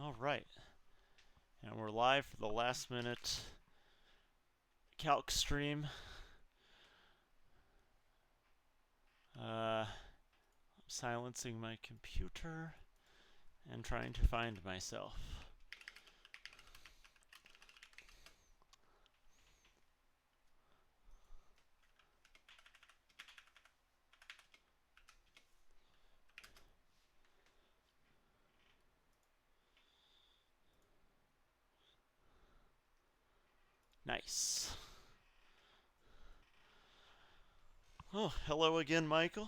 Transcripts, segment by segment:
All right. And we're live for the last minute calc stream. I'm silencing my computer and trying to find myself. Nice. Oh, hello again, Michael.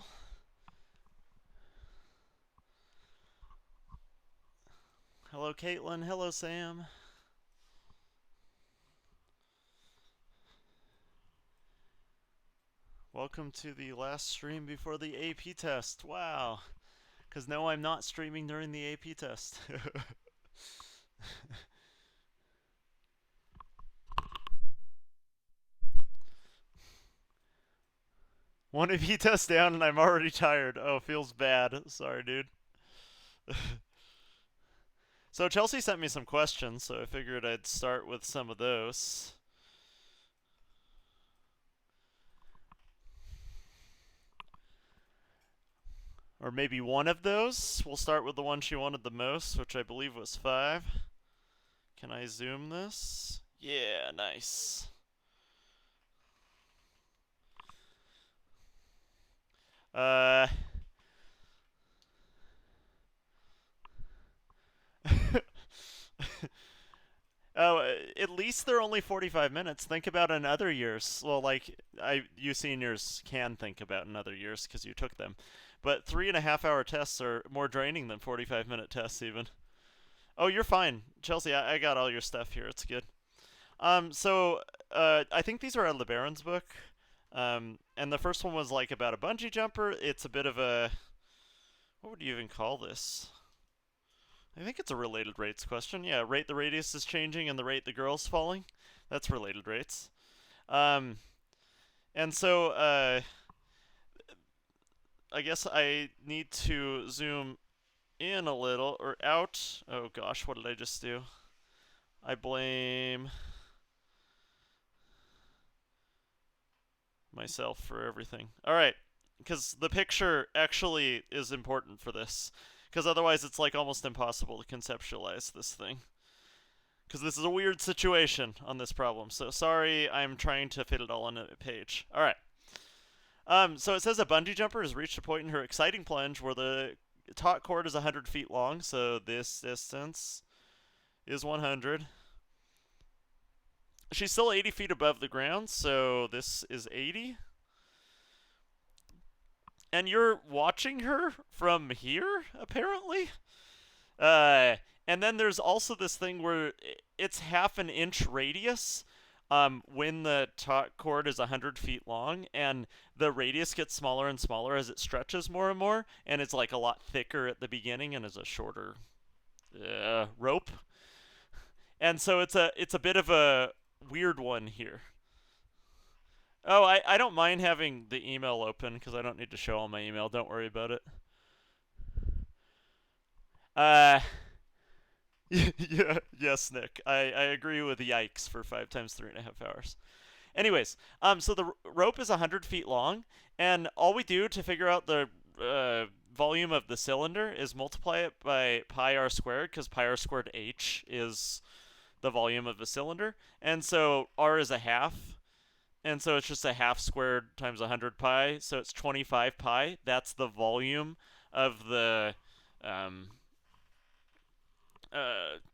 Hello, Caitlin. Hello, Sam. Welcome to the last stream before the AP test. Wow. Because no, I'm not streaming during the AP test. One AP test down and I'm already tired. Oh, feels bad. Sorry, dude. So Chelsea sent me some questions, so I figured I'd start with some of those. Or maybe one of those. We'll start with the one she wanted the most, which I believe was 5. Can I zoom this? Yeah, nice. Uh... Oh, at least they're only 45 minutes. Think about in other years. Well, like, you seniors can think about in other years because you took them. But 3.5 hour tests are more draining than 45-minute tests, even. Oh, you're fine. Chelsea, I got all your stuff here. It's good. I think these are out of the Baron's book. And the first one was, like, about a bungee jumper. It's a bit of a... What would you even call this? I think it's a related rates question. Yeah, rate the radius is changing and the rate the girl's falling. That's related rates. Um, and so I guess I need to zoom in a little or out. Oh gosh, what did I just do? I blame myself for everything. All right, because the picture actually is important for this. Because otherwise it's like almost impossible to conceptualize this thing. Because this is a weird situation on this problem. So sorry, I'm trying to fit it all on a page. All right. So it says a bungee jumper has reached a point in her exciting plunge where the taut cord is 100 feet long. So this distance is 100. She's still 80 feet above the ground, so this is 80. And you're watching her from here, apparently? And then there's also this thing where it's half an inch radius when the taut cord is 100 feet long, and the radius gets smaller and smaller as it stretches more and more, and it's like a lot thicker at the beginning and is a shorter rope. And so it's a bit of a weird one here. Oh, I don't mind having the email open because I don't need to show all my email. Don't worry about it. Uh, yeah, yes, Nick. I agree with yikes for 5 times 3.5 hours. Anyways, so the rope is 100 feet long, and all we do to figure out the volume of the cylinder is multiply it by pi r squared, because pi r squared h is the volume of the cylinder, and so r is a half, and so it's just a half squared times 100 pi, so it's 25 pi. That's the volume of the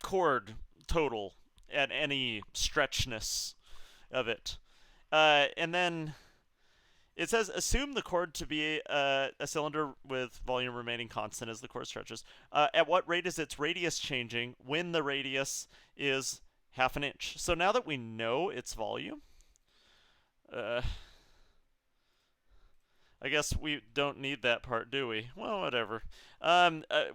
cord total at any stretchness of it. And then it says assume the cord to be a cylinder with volume remaining constant as the cord stretches. At what rate is its radius changing when the radius is half an inch? So now that we know its volume, I guess we don't need that part, do we? Well, whatever.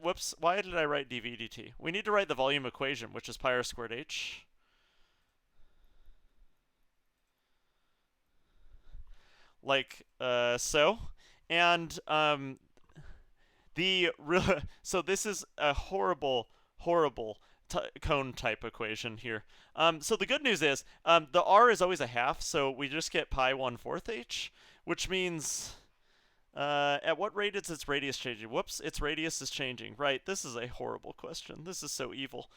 Whoops. Why did I write dv/dt? We need to write the volume equation, which is pi r squared h. Like so. And so this is a horrible, horrible cone type equation here. So the good news is the r is always a half, so we just get pi 1/4 h, which means at what rate is its radius changing? Whoops, its radius is changing. Right, this is a horrible question. This is so evil.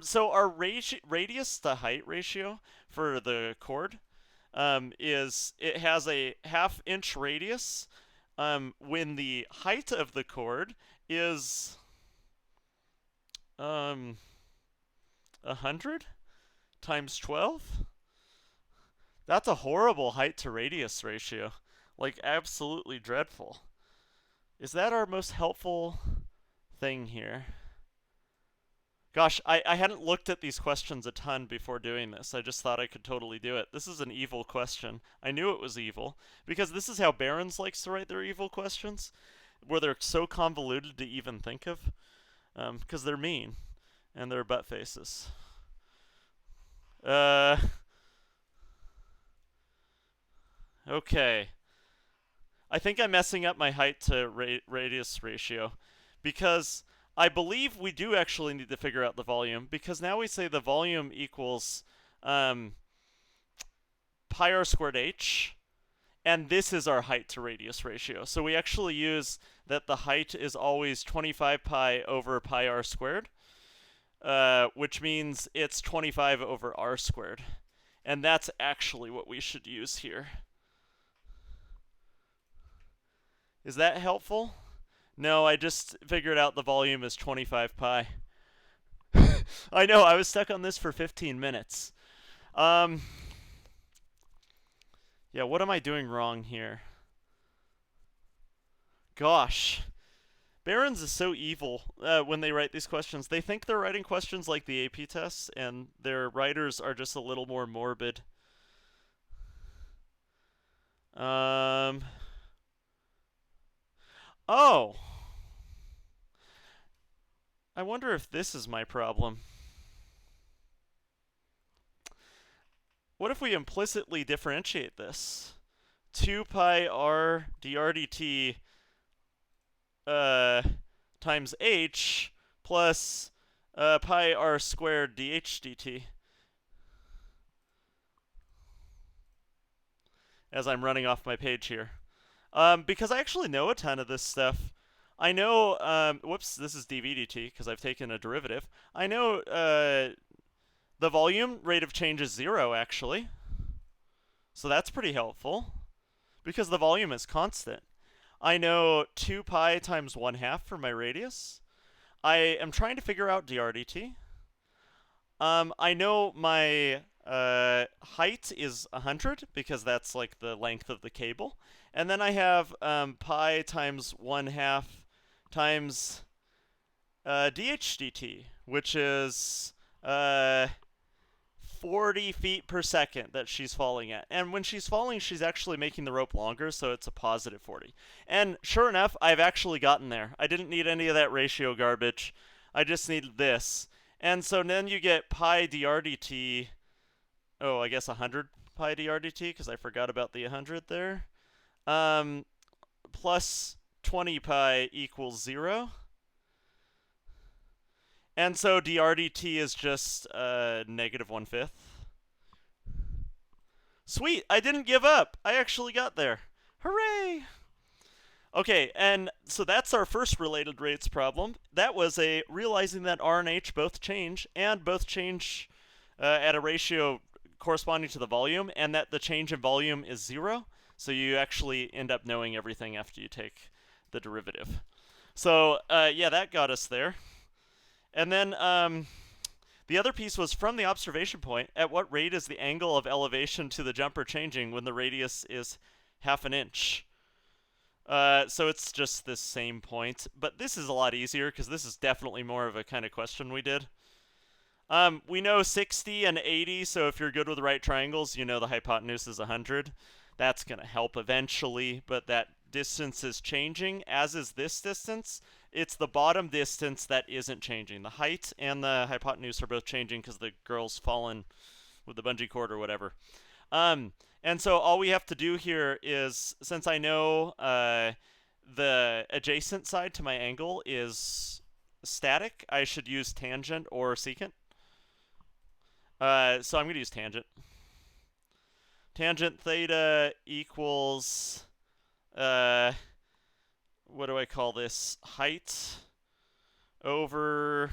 So our radius to height ratio for the chord is it has a 1/2 inch radius when the height of the chord is 100 times 12. That's a horrible height to radius ratio. Like, absolutely dreadful. Is that our most helpful thing here? Gosh, I hadn't looked at these questions a ton before doing this. I just thought I could totally do it. This is an evil question. I knew it was evil, because this is how Barron's likes to write their evil questions, where they're so convoluted to even think of, because they're mean, and they're butt faces. Okay. I think I'm messing up my height to radius ratio, because I believe we do actually need to figure out the volume, because now we say the volume equals pi r squared h, and this is our height to radius ratio. So we actually use that the height is always 25 pi over pi r squared, which means it's 25 over r squared. And that's actually what we should use here. Is that helpful? No, I just figured out the volume is 25 pi. I know, I was stuck on this for 15 minutes. Yeah, what am I doing wrong here? Gosh. Barron's is so evil when they write these questions. They think they're writing questions like the AP tests, and their writers are just a little more morbid. Oh! I wonder if this is my problem. What if we implicitly differentiate this? 2 pi r dr dt times h plus pi r squared dh dt. As I'm running off my page here. Because I actually know a ton of this stuff. I know, whoops, this is dv dt because I've taken a derivative. I know the volume rate of change is 0, actually. So that's pretty helpful, because the volume is constant. I know 2 pi times 1/2 for my radius. I am trying to figure out dr dt. I know my height is 100, because that's like the length of the cable. And then I have pi times 1/2 times dh dt, which is 40 feet per second that she's falling at. And when she's falling, she's actually making the rope longer, so it's a positive 40. And sure enough, I've actually gotten there. I didn't need any of that ratio garbage. I just needed this. And so then you get pi dr dt. Oh, I guess 100 pi dr dt, because I forgot about the 100 there. Plus 20 pi equals 0. And so dr dt is just negative 1/5. Sweet, I didn't give up. I actually got there. Hooray! Okay, and so that's our first related rates problem. That was a realizing that r and h both change, and both change at a ratio corresponding to the volume, and that the change in volume is 0. So you actually end up knowing everything after you take the derivative. So yeah, that got us there. And then the other piece was from the observation point, at what rate is the angle of elevation to the jumper changing when the radius is 1/2 inch? So it's just this same point. But this is a lot easier, because this is definitely more of a kind of question we did. We know 60 and 80, so if you're good with right triangles, you know the hypotenuse is 100. That's going to help eventually, but that distance is changing, as is this distance. It's the bottom distance that isn't changing. The height and the hypotenuse are both changing because the girl's fallen with the bungee cord or whatever. And so all we have to do here is, since I know the adjacent side to my angle is static, I should use tangent or secant. So I'm going to use tangent. Tangent theta equals, what do I call this? Height over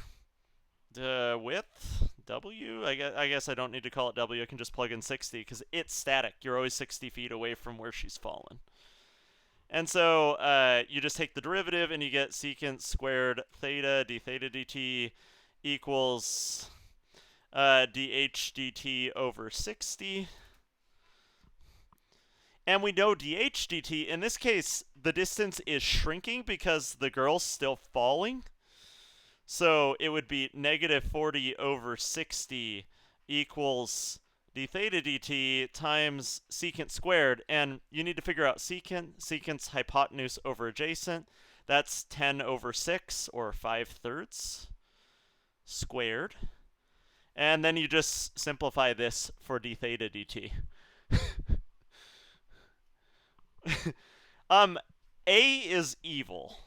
the width, W? I guess I don't need to call it W. I can just plug in 60 because it's static. You're always 60 feet away from where she's fallen. And so you just take the derivative and you get secant squared theta d theta dt equals dh dt over 60. And we know dh dt, in this case, the distance is shrinking because the girl's still falling. So it would be negative 40 over 60 equals d theta dt times secant squared. And you need to figure out secant. Secant's hypotenuse over adjacent. That's 10 over 6, or 5/3 squared. And then you just simplify this for d theta dt. A is evil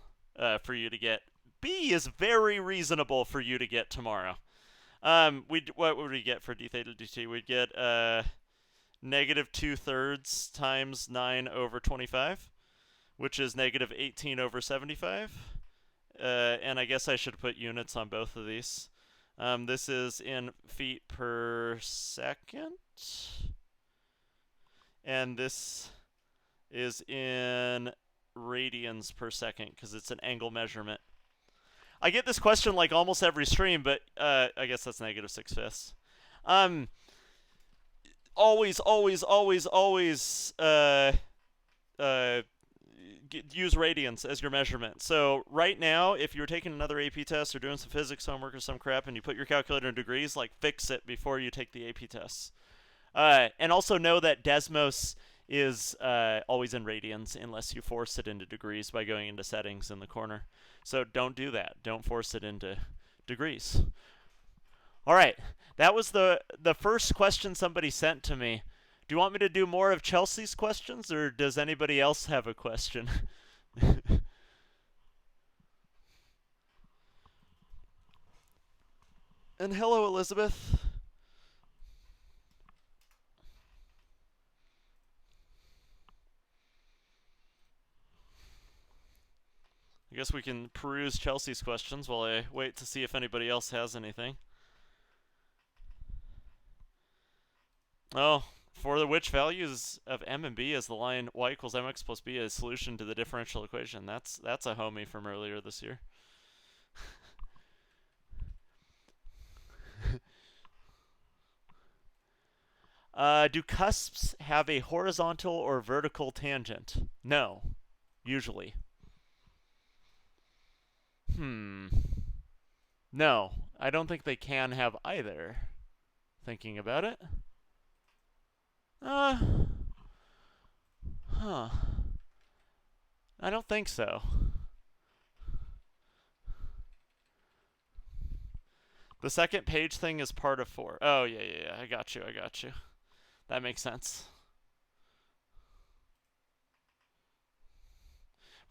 for you to get. B is very reasonable for you to get tomorrow. What would we get for d theta dt? We'd get negative 2/3 times 9 over 25, which is negative 18 over 75. And I guess I should put units on both of these. This is in feet per second. And this is in radians per second because it's an angle measurement. I get this question like almost every stream, but I guess that's negative 6/5. Always use radians as your measurement. So right now, if you're taking another AP test or doing some physics homework or some crap and you put your calculator in degrees, like fix it before you take the AP tests. And also know that Desmos is always in radians unless you force it into degrees by going into settings in the corner. So don't do that. Don't force it into degrees. All right, that was the first question somebody sent to me. Do you want me to do more of Chelsea's questions, or does anybody else have a question? And hello, Elizabeth. I guess we can peruse Chelsea's questions while I wait to see if anybody else has anything. Oh, for the which values of m and b is the line y equals mx plus b a solution to the differential equation. That's a homie from earlier this year. Do cusps have a horizontal or vertical tangent? No, usually. No, I don't think they can have either. Thinking about it. Huh. I don't think so. The second page thing is part of 4. Oh, yeah. I got you. That makes sense.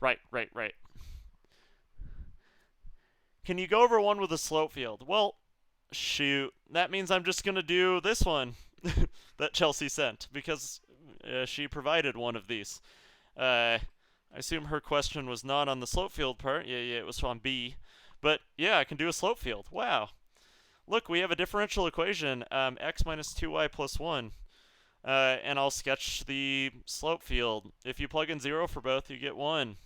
Right. Can you go over one with a slope field? Well, shoot. That means I'm just going to do this one that Chelsea sent, because she provided one of these. I assume her question was not on the slope field part. Yeah, it was on B. But yeah, I can do a slope field. Wow. Look, we have a differential equation, x minus 2y plus 1. And I'll sketch the slope field. If you plug in 0 for both, you get 1.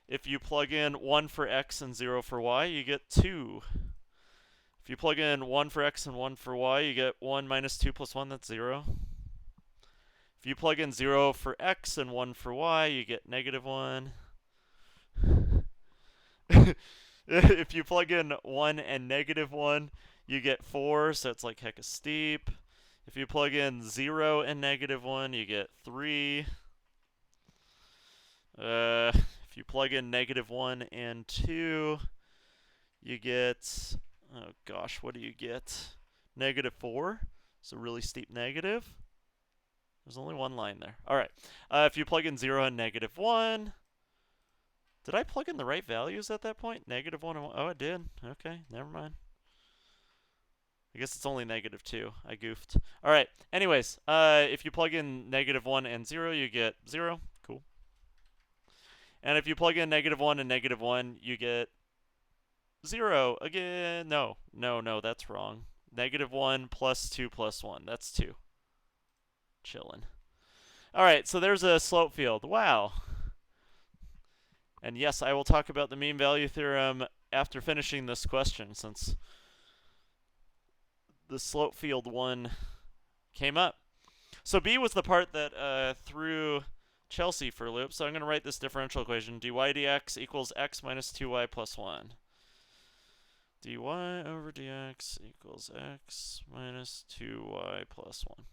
If you plug in 1 for x and 0 for y, you get 2. If you plug in 1 for x and 1 for y, you get 1 minus 2 plus 1, that's 0. If you plug in 0 for x and 1 for y, you get negative 1. If you plug in 1 and negative 1, you get 4, so it's like hecka steep. If you plug in 0 and negative 1, you get 3. If you plug in negative 1 and 2, you get, oh gosh, what do you get? Negative 4. So really steep negative. There's only one line there. All right. If you plug in 0 and negative 1, Did I plug in the right values at that point? Negative 1 and 1. Oh, it did. Okay, never mind. I guess it's only negative 2. I goofed. All right. Anyways, if you plug in negative 1 and 0, you get 0. Cool. And if you plug in negative 1 and negative 1, you get 0 again. No, that's wrong. Negative 1 plus 2 plus 1. That's 2. Chillin'. All right, so there's a slope field. Wow. And yes, I will talk about the mean value theorem after finishing this question, since the slope field one came up. So B was the part that threw Chelsea for a loop. So I'm going to write this differential equation. dy dx equals x minus 2y plus 1. dy over dx equals x minus 2y plus 1.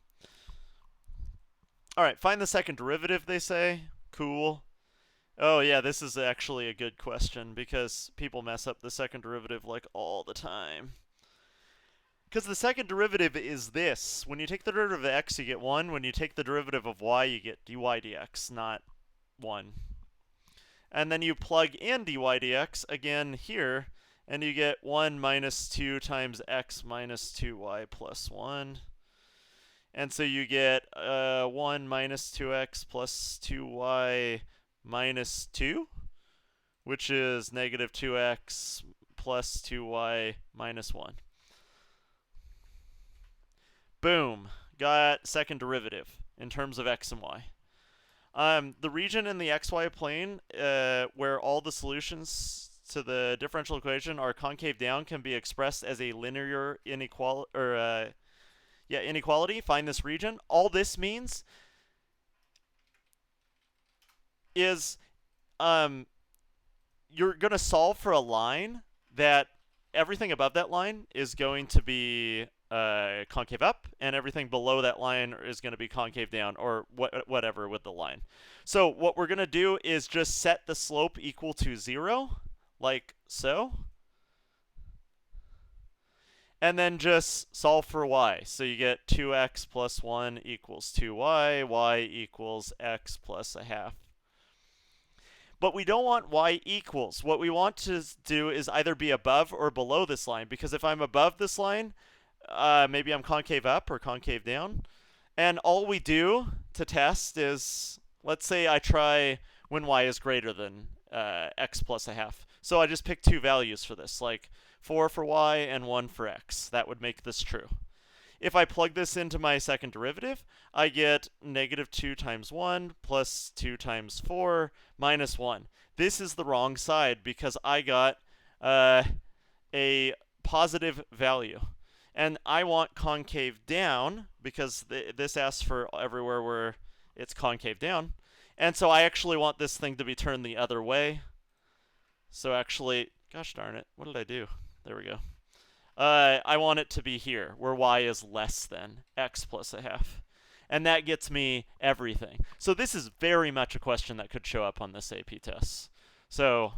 All right, find the second derivative, they say. Cool. Oh, yeah, this is actually a good question because people mess up the second derivative like all the time. Because the second derivative is this. When you take the derivative of x, you get 1. When you take the derivative of y, you get dy dx, not 1. And then you plug in dy dx again here, and you get 1 minus 2 times x minus 2y plus 1. And so you get 1 minus 2x plus 2y minus 2, which is negative 2x plus 2y minus 1. Boom. Got second derivative in terms of x and y. The region in the xy plane where all the solutions to the differential equation are concave down can be expressed as a linear inequality, inequality. Find this region. All this means is you're going to solve for a line that everything above that line is going to be concave up, and everything below that line is going to be concave down, or whatever with the line. So what we're going to do is just set the slope equal to 0, like so. And then just solve for y. So you get 2x plus 1 equals 2y, y equals x plus a half. But we don't want y equals. What we want to do is either be above or below this line, because if I'm above this line, maybe I'm concave up or concave down. And all we do to test is, let's say I try when y is greater than x plus a half. So I just pick two values for this, like 4 for y and 1 for x. That would make this true. If I plug this into my second derivative, I get negative 2 times 1 plus 2 times 4 minus 1. This is the wrong side because I got a positive value. And I want concave down because this asks for everywhere where it's concave down. And so I actually want this thing to be turned the other way. So actually, gosh darn it, what did I do? There we go. I want it to be here, where y is less than x plus a half. And that gets me everything. So this is very much a question that could show up on this AP test. So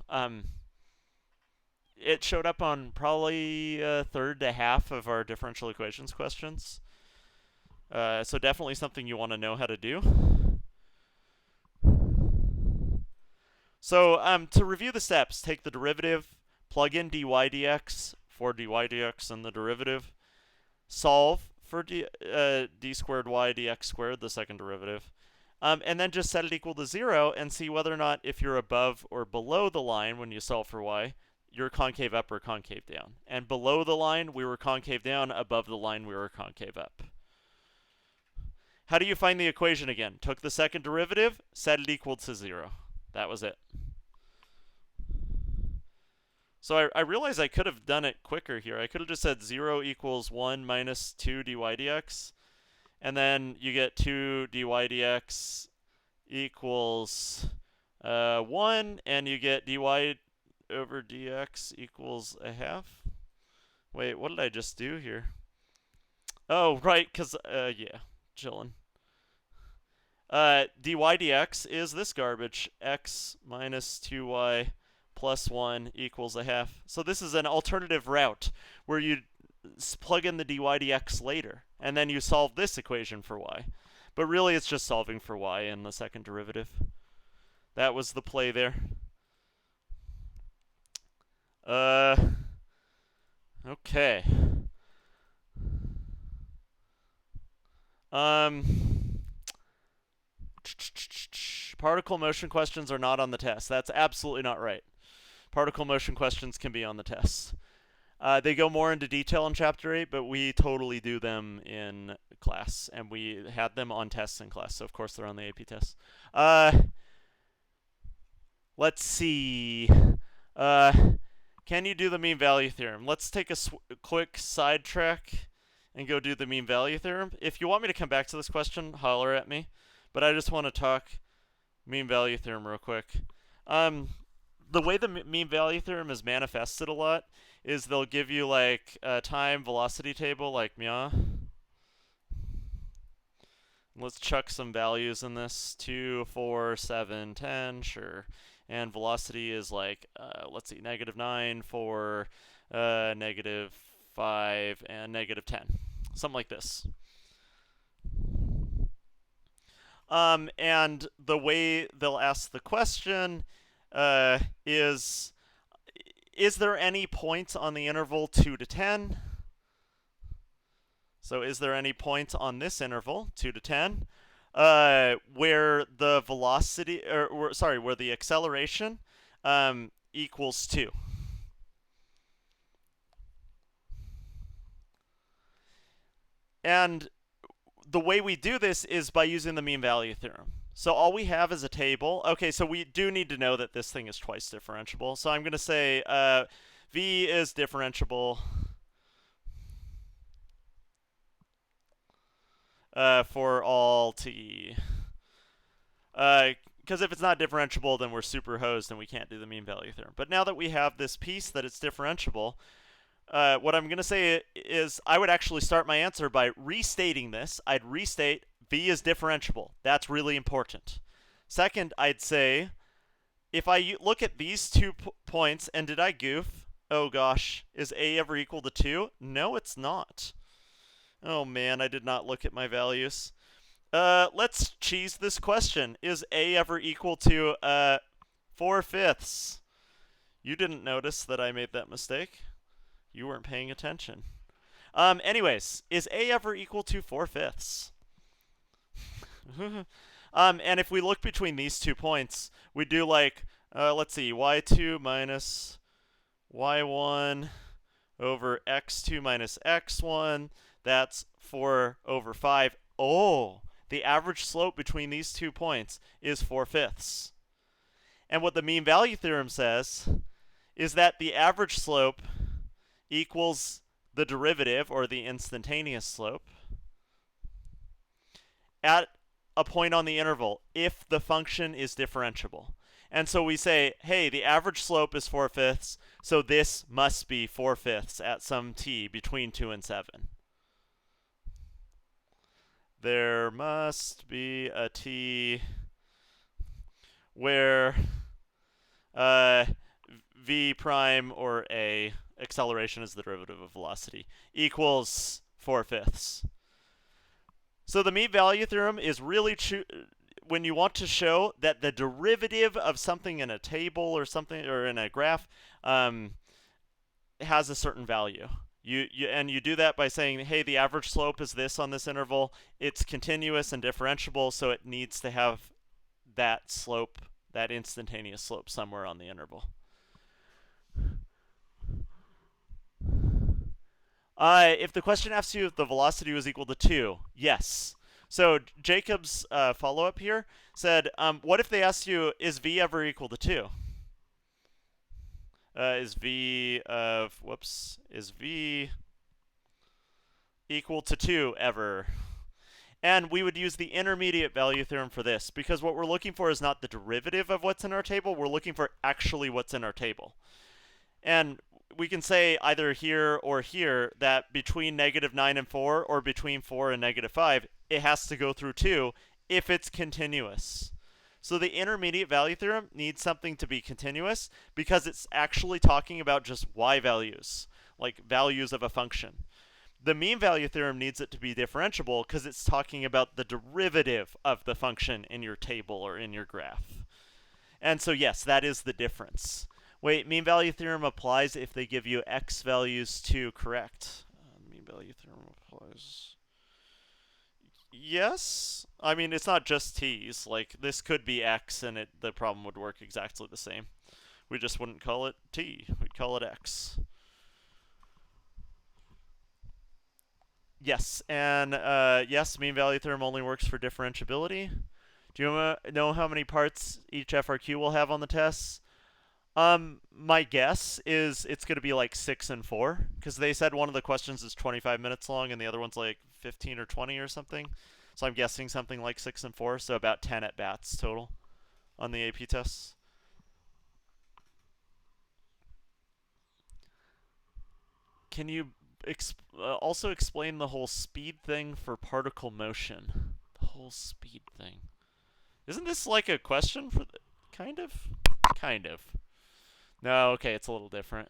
it showed up on probably a third to half of our differential equations questions. So definitely something you want to know how to do. So to review the steps, take the derivative, plug in dy dx for dy dx and the derivative, solve for d squared y dx squared, the second derivative, and then just set it equal to 0 and see whether or not if you're above or below the line when you solve for y, you're concave up or concave down. And below the line, we were concave down. Above the line, we were concave up. How do you find the equation again? Took the second derivative, set it equal to 0. That was it. So I realize I could have done it quicker here. I could have just said 0 equals 1 minus 2 dy dx. And then you get 2 dy dx equals 1. And you get dy over dx equals a half. Wait, what did I just do here? Oh, right, because, yeah, chillin'. Dy dx is this garbage. X minus 2y plus 1 equals a half. So this is an alternative route where you plug in the dy dx later, and then you solve this equation for y. But really, it's just solving for y in the second derivative. That was the play there. Uh, okay. Particle motion questions are not on the test. That's absolutely not right. Particle motion questions can be on the test. They go more into detail in Chapter 8, but we totally do them in class, and we had them on tests in class, so of course they're on the AP tests. Let's see. Can you do the mean value theorem? Let's take a quick sidetrack and go do the mean value theorem. If you want me to come back to this question, holler at me. But I just want to talk mean value theorem real quick. The way the mean value theorem is manifested a lot is they'll give you like a time velocity table like meow. Let's chuck some values in this. 2, 4, 7, 10, sure. And velocity is like, let's see, -9, 4, -5, and -10. Something like this. And the way they'll ask the question is there any point on the interval 2 to 10? So is there any point on this interval, 2 to 10, where the velocity, where the acceleration equals 2? And the way we do this is by using the mean value theorem. So all we have is a table. Okay, so we do need to know that this thing is twice differentiable. So I'm going to say V is differentiable for all t. Because if it's not differentiable, then we're super hosed and we can't do the mean value theorem. But now that we have this piece that it's differentiable, what I'm going to say is I would actually start my answer by restating this. I'd restate V is differentiable. That's really important. Second, I'd say if I look at these 2 points, and did I goof? Oh gosh, is A ever equal to 2? No, it's not. Oh man, I did not look at my values. Let's cheese this question. Is A ever equal to 4/5? You didn't notice that I made that mistake. You weren't paying attention. Anyways, is A ever equal to 4/5? And if we look between these 2 points, we do like, let's see, y2 minus y1 over x2 minus x1. That's 4/5. Oh, the average slope between these 2 points is 4/5. And what the mean value theorem says is that the average slope equals the derivative, or the instantaneous slope, at a point on the interval if the function is differentiable. And so we say, hey, the average slope is 4/5, so this must be 4/5 at some t between 2 and 7. There must be a t where v prime, or a, acceleration is the derivative of velocity, equals 4/5. So the mean value theorem is really when you want to show that the derivative of something in a table or something, or in a graph, has a certain value. You do that by saying, hey, the average slope is this on this interval. It's continuous and differentiable, so it needs to have that slope, that instantaneous slope, somewhere on the interval. If the question asks you if the velocity was equal to 2, yes. So Jacob's follow-up here said, what if they asked you, is v ever equal to 2? Is v equal to 2 ever? And we would use the intermediate value theorem for this, because what we're looking for is not the derivative of what's in our table, we're looking for actually what's in our table. And we can say either here or here that between -9 and 4, or between 4 and -5, it has to go through 2 if it's continuous. So the intermediate value theorem needs something to be continuous because it's actually talking about just y values, like values of a function. The mean value theorem needs it to be differentiable because it's talking about the derivative of the function in your table or in your graph. And so yes, that is the difference. Wait, mean value theorem applies if they give you x values too, correct? Mean value theorem applies. Yes. I mean, it's not just t's. Like, this could be x and the problem would work exactly the same. We just wouldn't call it t. We'd call it x. Yes, and yes, mean value theorem only works for differentiability. Do you know how many parts each FRQ will have on the tests? My guess is it's going to be like 6 and 4, because they said one of the questions is 25 minutes long and the other one's like 15 or 20 or something. So I'm guessing something like 6 and 4, so about 10 at bats total on the AP tests. Can you also explain the whole speed thing for particle motion? The whole speed thing. Isn't this like a question for the... Kind of? Kind of. No, okay, it's a little different.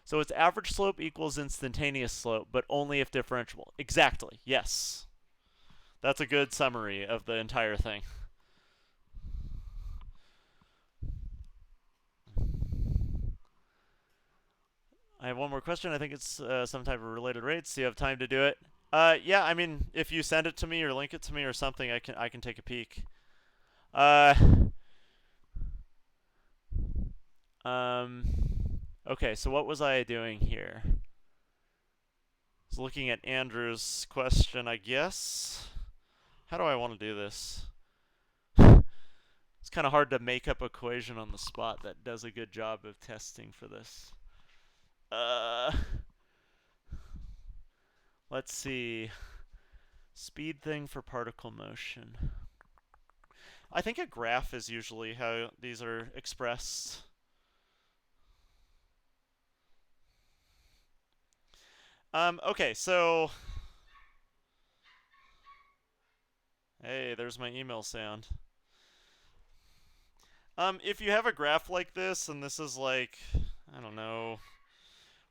So it's average slope equals instantaneous slope, but only if differentiable. Exactly, yes. That's a good summary of the entire thing. I have one more question. I think it's some type of related rates. Do you have time to do it? Yeah, I mean, if you send it to me or link it to me or something, I can take a peek. Okay, so what was I doing here? I was looking at Andrew's question, I guess. How do I want to do this? It's kind of hard to make up an equation on the spot that does a good job of testing for this. Let's see. Speed thing for particle motion. I think a graph is usually how these are expressed. Okay, so... Hey, there's my email sound. If you have a graph like this, and this is like, I don't know,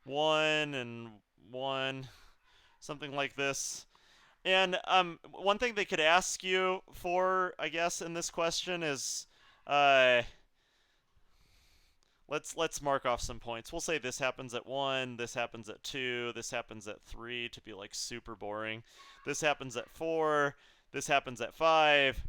1 and 1, something like this. And one thing they could ask you for, I guess, in this question is, let's mark off some points. We'll say this happens at 1, this happens at 2, this happens at 3 to be like super boring. This happens at 4, this happens at 5.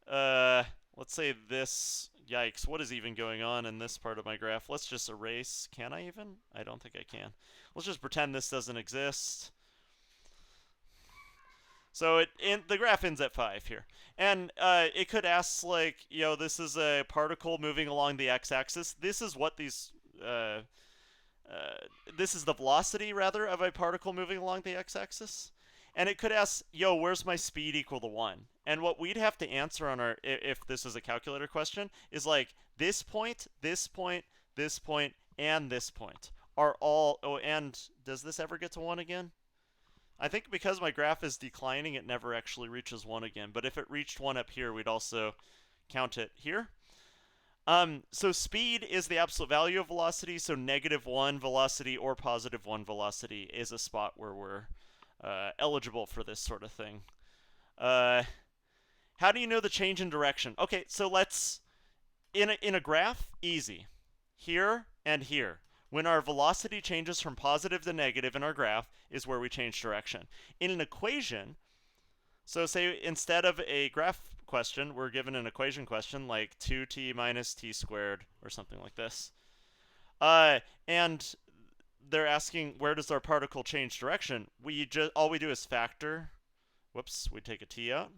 Let's say this. Yikes, what is even going on in this part of my graph? Let's just erase. Can I even? I don't think I can. Let's just pretend this doesn't exist. So the graph ends at 5 here. And it could ask, like, this is a particle moving along the x-axis. This is what these... this is the velocity, rather, of a particle moving along the x-axis. And it could ask, where's my speed equal to 1? And what we'd have to answer on our, if this is a calculator question, is like this point, this point, this point, and this point are all... Oh, and does this ever get to 1 again? I think because my graph is declining, it never actually reaches 1 again. But if it reached 1 up here, we'd also count it here. So speed is the absolute value of velocity, so -1 velocity or +1 velocity is a spot where we're eligible for this sort of thing. How do you know the change in direction? Okay, so let's... In a graph, easy. Here and here. When our velocity changes from positive to negative in our graph is where we change direction. In an equation, so say instead of a graph question, we're given an equation question like 2t minus t squared or something like this. And they're asking where does our particle change direction? All we do is factor. Whoops, we take a t out.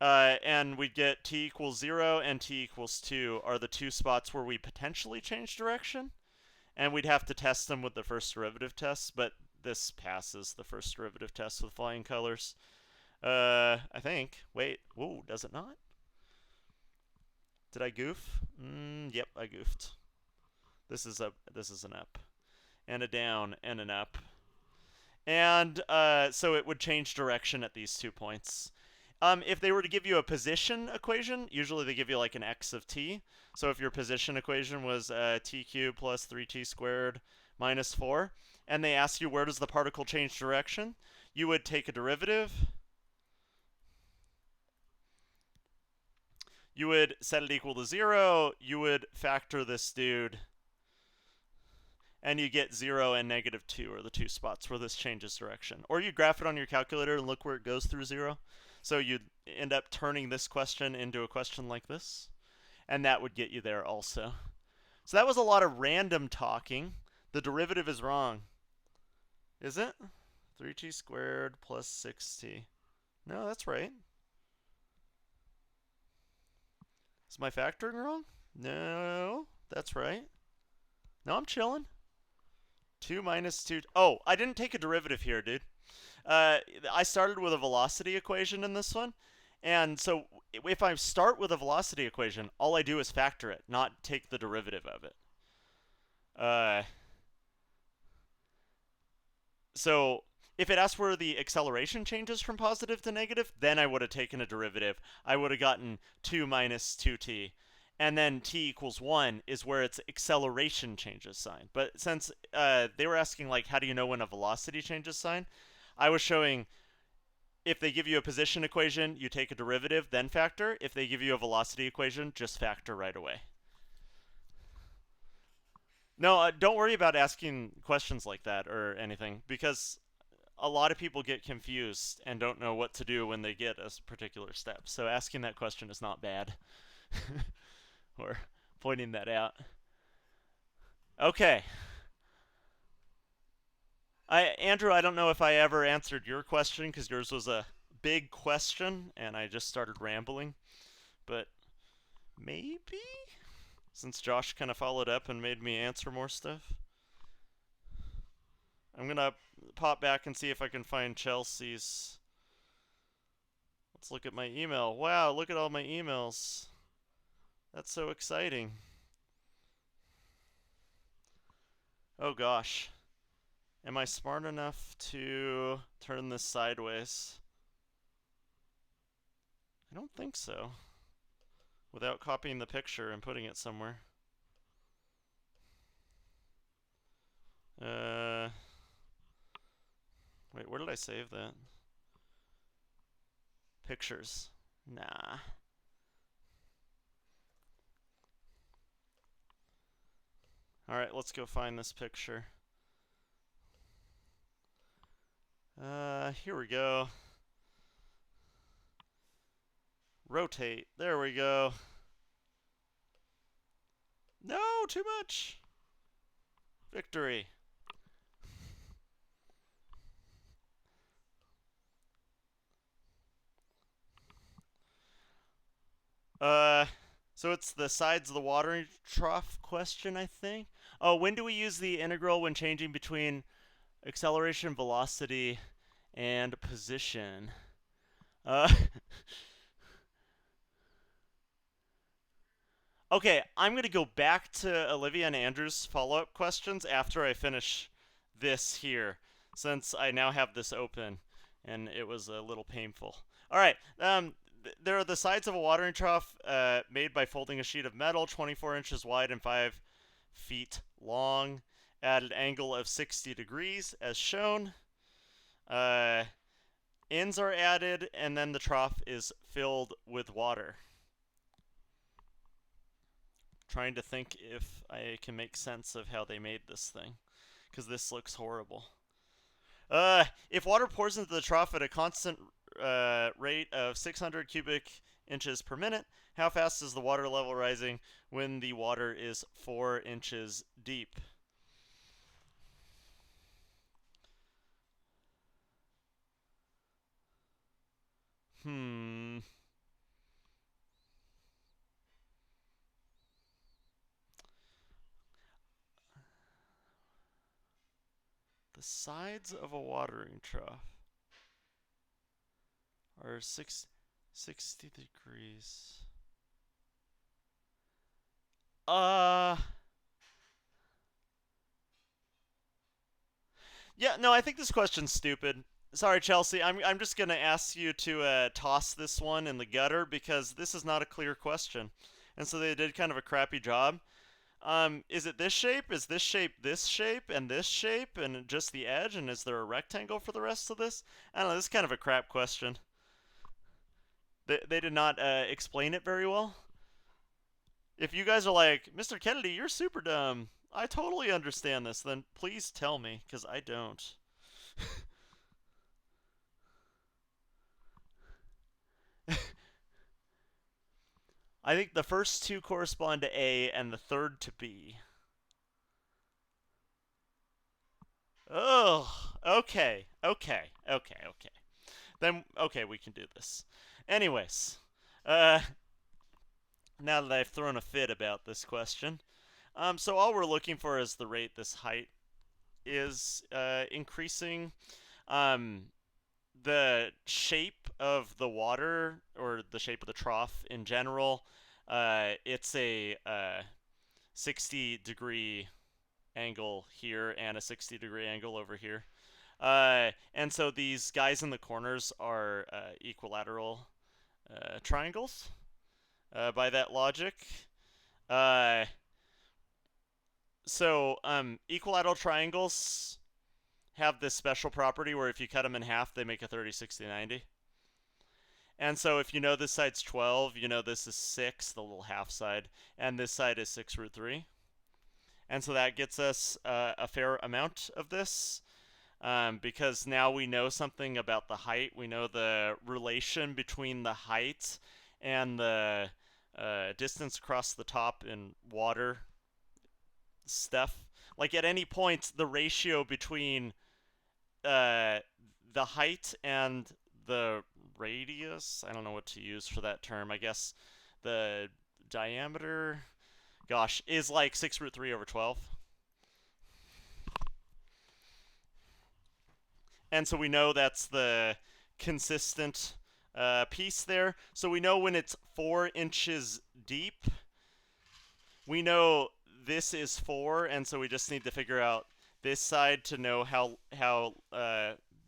And we get t equals 0 and t equals 2 are the two spots where we potentially change direction. And we'd have to test them with the first derivative test, but this passes the first derivative test with flying colors. I think. Wait. Ooh, does it not? Did I goof? Yep, I goofed. This is an up. And a down and an up. And so it would change direction at these 2 points. If they were to give you a position equation, usually they give you like an x of t. So if your position equation was t cubed plus 3t squared minus 4, and they ask you where does the particle change direction, you would take a derivative. you would set it equal to 0, you would factor this dude, and you get 0 and -2 are the two spots where this changes direction. Or you graph it on your calculator and look where it goes through 0. So you'd end up turning this question into a question like this, and that would get you there also. So that was a lot of random talking. The derivative is wrong. Is it? 3t squared plus 6t. No, that's right. Is my factoring wrong? No, that's right. No, I'm chilling. 2 minus 2. Oh, I didn't take a derivative here, dude. I started with a velocity equation in this one. And so if I start with a velocity equation, all I do is factor it, not take the derivative of it. So if it asked where the acceleration changes from positive to negative, then I would have taken a derivative. I would have gotten 2 minus 2t. And then t equals 1 is where its acceleration changes sign. But since they were asking, like, how do you know when a velocity changes sign? I was showing if they give you a position equation, you take a derivative, then factor. If they give you a velocity equation, just factor right away. No, don't worry about asking questions like that or anything, because a lot of people get confused and don't know what to do when they get a particular step. So asking that question is not bad. Or pointing that out. Okay. Andrew, I don't know if I ever answered your question because yours was a big question and I just started rambling. But maybe? Since Josh kind of followed up and made me answer more stuff. I'm going to pop back and see if I can find Chelsea's. Let's look at my email. Wow, look at all my emails. That's so exciting. Oh gosh. Am I smart enough to turn this sideways? I don't think so. Without copying the picture and putting it somewhere. Wait, where did I save that? Pictures. Nah. Alright, let's go find this picture. Here we go. Rotate. There we go. No, too much. Victory. So it's the sides of the watering trough question, I think. Oh, when do we use the integral when changing between acceleration, velocity, and position? Okay, I'm going to go back to Olivia and Andrew's follow-up questions after I finish this here, since I now have this open, and it was a little painful. All right, there are the sides of a watering trough made by folding a sheet of metal 24 inches wide and 5 feet long at an angle of 60 degrees, as shown. Ends are added, and then the trough is filled with water. Trying to think if I can make sense of how they made this thing, because this looks horrible. If water pours into the trough at a constant rate of 600 cubic inches per minute, how fast is the water level rising when the water is 4 inches deep? The sides of a watering trough are 60 degrees. Yeah, no, I think this question's stupid. Sorry, Chelsea. I'm just gonna ask you to toss this one in the gutter because this is not a clear question, and so they did kind of a crappy job. Is it this shape? Is this shape, and this shape, and just the edge? And is there a rectangle for the rest of this? I don't know. This is kind of a crap question. They did not explain it very well. If you guys are like, Mr. Kennedy, you're super dumb, I totally understand this, then please tell me, because I don't. I think the first two correspond to A and the third to B. Oh, okay. Then, okay, we can do this. Anyways, uh, now that I've thrown a fit about this question, so all we're looking for is the rate this height is increasing. Um, the shape of the water, or the shape of the trough in general, it's a 60-degree angle here and a 60-degree angle over here. And so these guys in the corners are equilateral triangles by that logic. Uh, so equilateral triangles have this special property where if you cut them in half, they make a 30, 60, 90. And so if you know this side's 12, you know this is 6, the little half side, and this side is 6 root 3. And so that gets us a fair amount of this. Because now we know something about the height. We know the relation between the height and the distance across the top in water stuff. Like at any point, the ratio between the height and the radius, I don't know what to use for that term. I guess the diameter, gosh, is like 6 root 3 over 12. And so we know that's the consistent piece there. So we know when it's 4 inches deep, we know this is 4, and so we just need to figure out this side to know how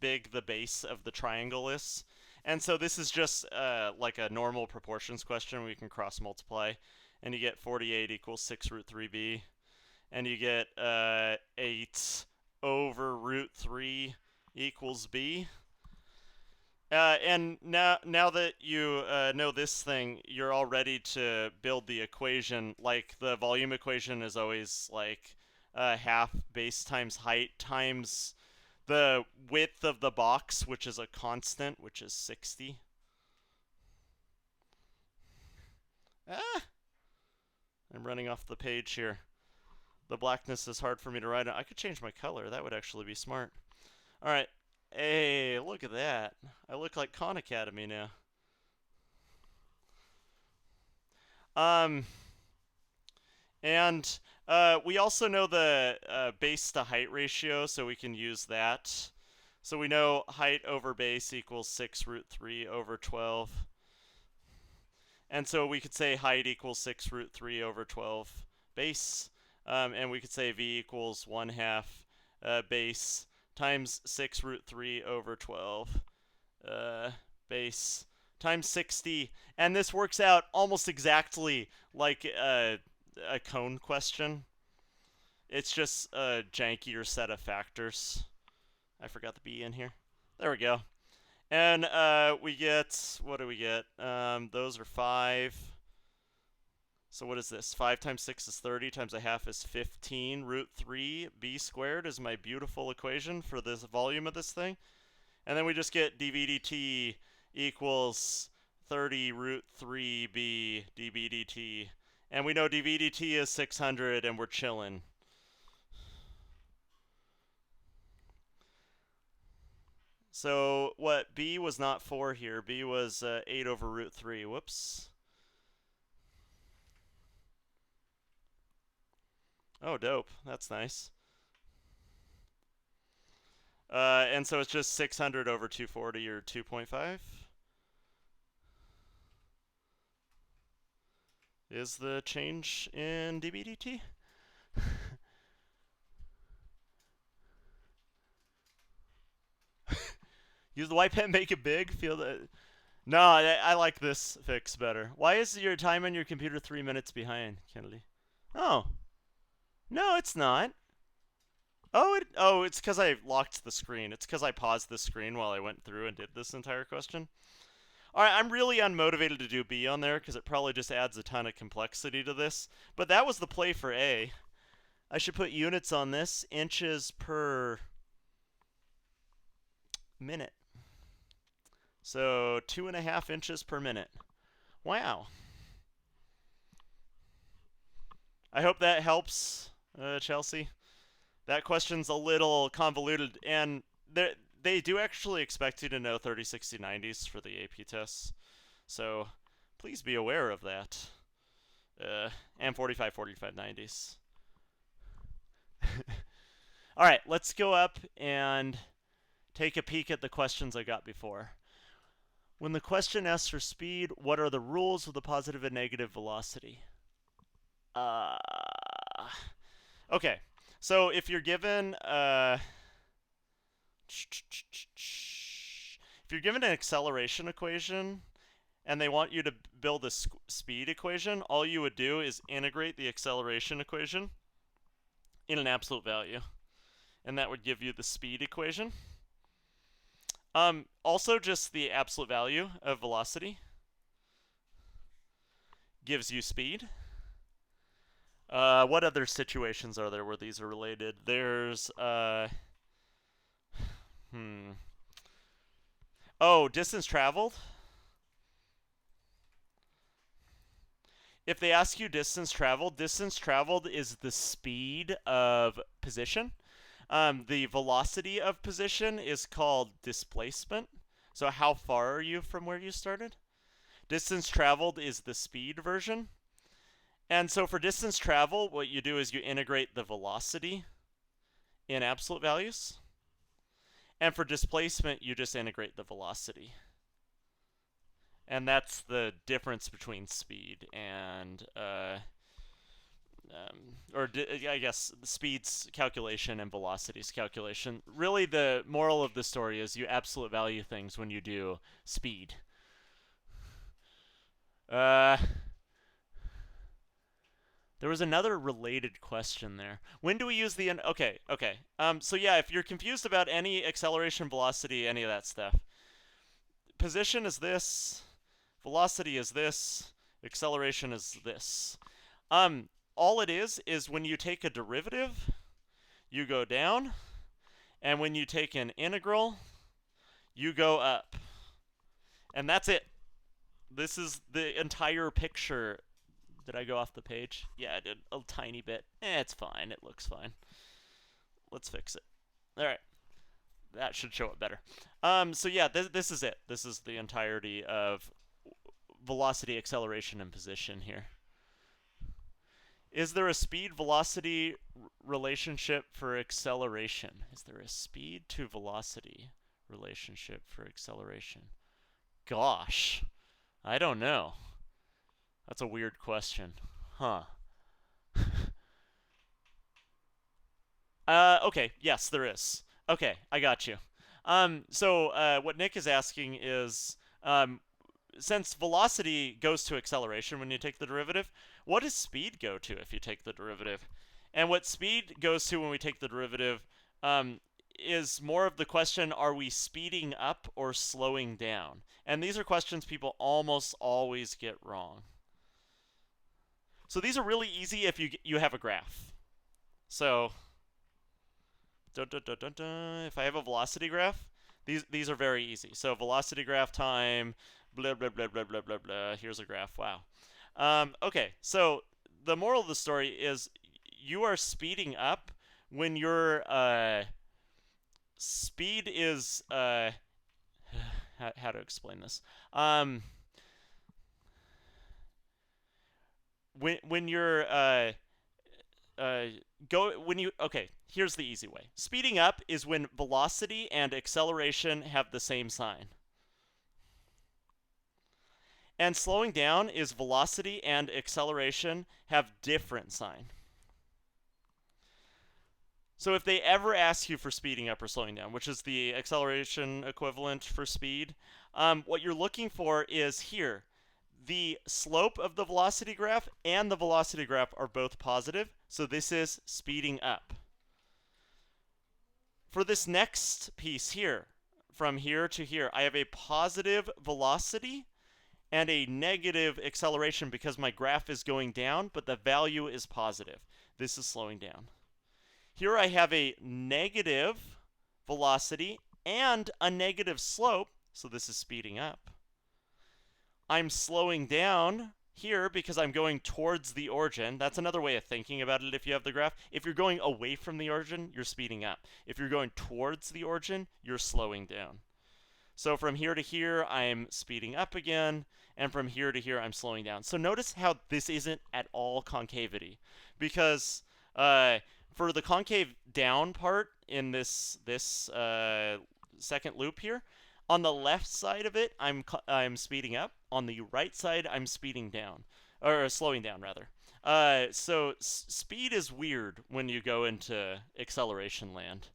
big the base of the triangle is. And so this is just like a normal proportions question. We can cross multiply, and you get 48 equals 6 root 3b, and you get 8 over root 3 equals b. And now that you know this thing, you're all ready to build the equation. Like the volume equation is always like half base times height times the width of the box, which is a constant, which is 60. Ah, I'm running off the page here. The blackness is hard for me to write on. I could change my color. That would actually be smart. All right. Hey, look at that. I look like Khan Academy now. Um, and we also know the base to height ratio, so we can use that. So we know height over base equals 6 root 3 over 12. And so we could say height equals 6 root 3 over 12 base. And we could say v equals 1/2 base times 6 root 3 over 12 base times 60. And this works out almost exactly like a cone question. It's just a jankier set of factors. I forgot the b in here. There we go. And we get, what do we get? Those are 5. So what is this? 5 times 6 is 30, times 1/2 is 15. Root 3 b squared is my beautiful equation for this volume of this thing. And then we just get dv dt equals 30 root 3b dv dt. And we know dv dt is 600, and we're chilling. So what, b was not 4 here. B was 8 over root 3. Whoops. Oh, dope. That's nice. And so it's just 600 over 240, or 2.5. Is the change in dB/dt? Use the white pen, make it big. Feel that. No, I like this fix better. Why is your time on your computer 3 minutes behind, Kennedy? Oh. No, it's not. Oh, it's because I locked the screen. It's because I paused the screen while I went through and did this entire question. All right, I'm really unmotivated to do B on there because it probably just adds a ton of complexity to this. But that was the play for A. I should put units on this, inches per minute. So 2.5 inches per minute. Wow. I hope that helps, Chelsea. That question's a little convoluted, and they do actually expect you to know 30, 60, 90s for the AP tests. So please be aware of that. And 45, 45, 90s. All right, let's go up and take a peek at the questions I got before. When the question asks for speed, what are the rules of the positive and negative velocity? Okay, so if you're given an acceleration equation and they want you to build a speed equation, all you would do is integrate the acceleration equation in an absolute value, and that would give you the speed equation. Also, just the absolute value of velocity gives you speed. What other situations are there where these are related? There's, Oh, distance traveled. If they ask you distance traveled is the speed of position. The velocity of position is called displacement. So how far are you from where you started? Distance traveled is the speed version. And so for distance travel, what you do is you integrate the velocity in absolute values. And for displacement, you just integrate the velocity. And that's the difference between speed and, I guess, speed's calculation and velocity's calculation. Really, the moral of the story is you absolute value things when you do speed. There was another related question there. When do we use the... Okay. So yeah, if you're confused about any acceleration, velocity, any of that stuff, position is this, velocity is this, acceleration is this. All it is when you take a derivative, you go down, and when you take an integral, you go up. And that's it. This is the entire picture. Did I go off the page? Yeah, I did a tiny bit. It's fine. It looks fine. Let's fix it. All right. That should show it better. So yeah, this is it. This is the entirety of velocity, acceleration, and position here. Is there a speed-velocity relationship for acceleration? Is there a speed to velocity relationship for acceleration? Gosh, I don't know. That's a weird question. Huh. Okay, yes, there is. Okay, I got you. So what Nick is asking is, since velocity goes to acceleration when you take the derivative, what does speed go to if you take the derivative? And what speed goes to when we take the derivative is more of the question, are we speeding up or slowing down? And these are questions people almost always get wrong. So these are really easy if you have a graph. So if I have a velocity graph, these are very easy. So velocity graph time, blah, blah, blah, blah, blah, blah, blah. Here's a graph. Wow. Okay, so the moral of the story is you are speeding up when your speed is... how to explain this? When you're... okay, here's the easy way. Speeding up is when velocity and acceleration have the same sign. And slowing down is velocity and acceleration have different sign. So if they ever ask you for speeding up or slowing down, which is the acceleration equivalent for speed, what you're looking for is here. The slope of the velocity graph and the velocity graph are both positive, so this is speeding up. For this next piece here, from here to here, I have a positive velocity and a negative acceleration because my graph is going down, but the value is positive. This is slowing down. Here I have a negative velocity and a negative slope, so this is speeding up. I'm slowing down here because I'm going towards the origin. That's another way of thinking about it if you have the graph. If you're going away from the origin, you're speeding up. If you're going towards the origin, you're slowing down. So from here to here, I'm speeding up again, and from here to here, I'm slowing down. So notice how this isn't at all concavity, because for the concave down part in this second loop here, on the left side of it, I'm speeding up. On the right side, I'm speeding down, or slowing down rather. So speed is weird when you go into acceleration land,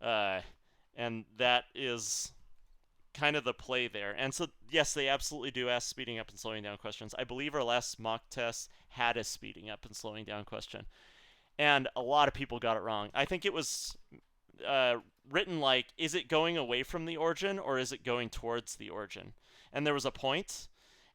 and that is kind of the play there. And so, yes, they absolutely do ask speeding up and slowing down questions. I believe our last mock test had a speeding up and slowing down question. And a lot of people got it wrong. I think it was written like, is it going away from the origin or is it going towards the origin? And there was a point,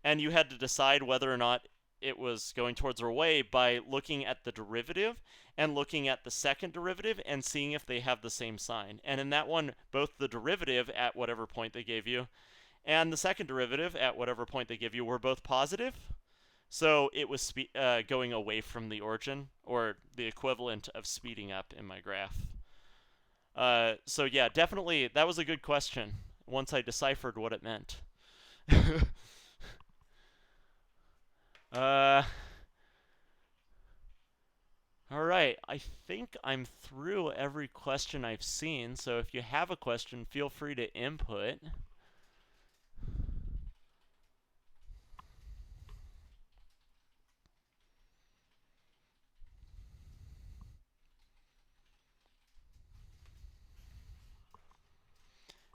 and you had to decide whether or not it was going towards or away by looking at the derivative and looking at the second derivative and seeing if they have the same sign. And in that one, both the derivative at whatever point they gave you and the second derivative at whatever point they give you were both positive. So it was going away from the origin, or the equivalent of speeding up in my graph. So yeah, definitely, that was a good question once I deciphered what it meant. All right, I think I'm through every question I've seen, so if you have a question, feel free to input.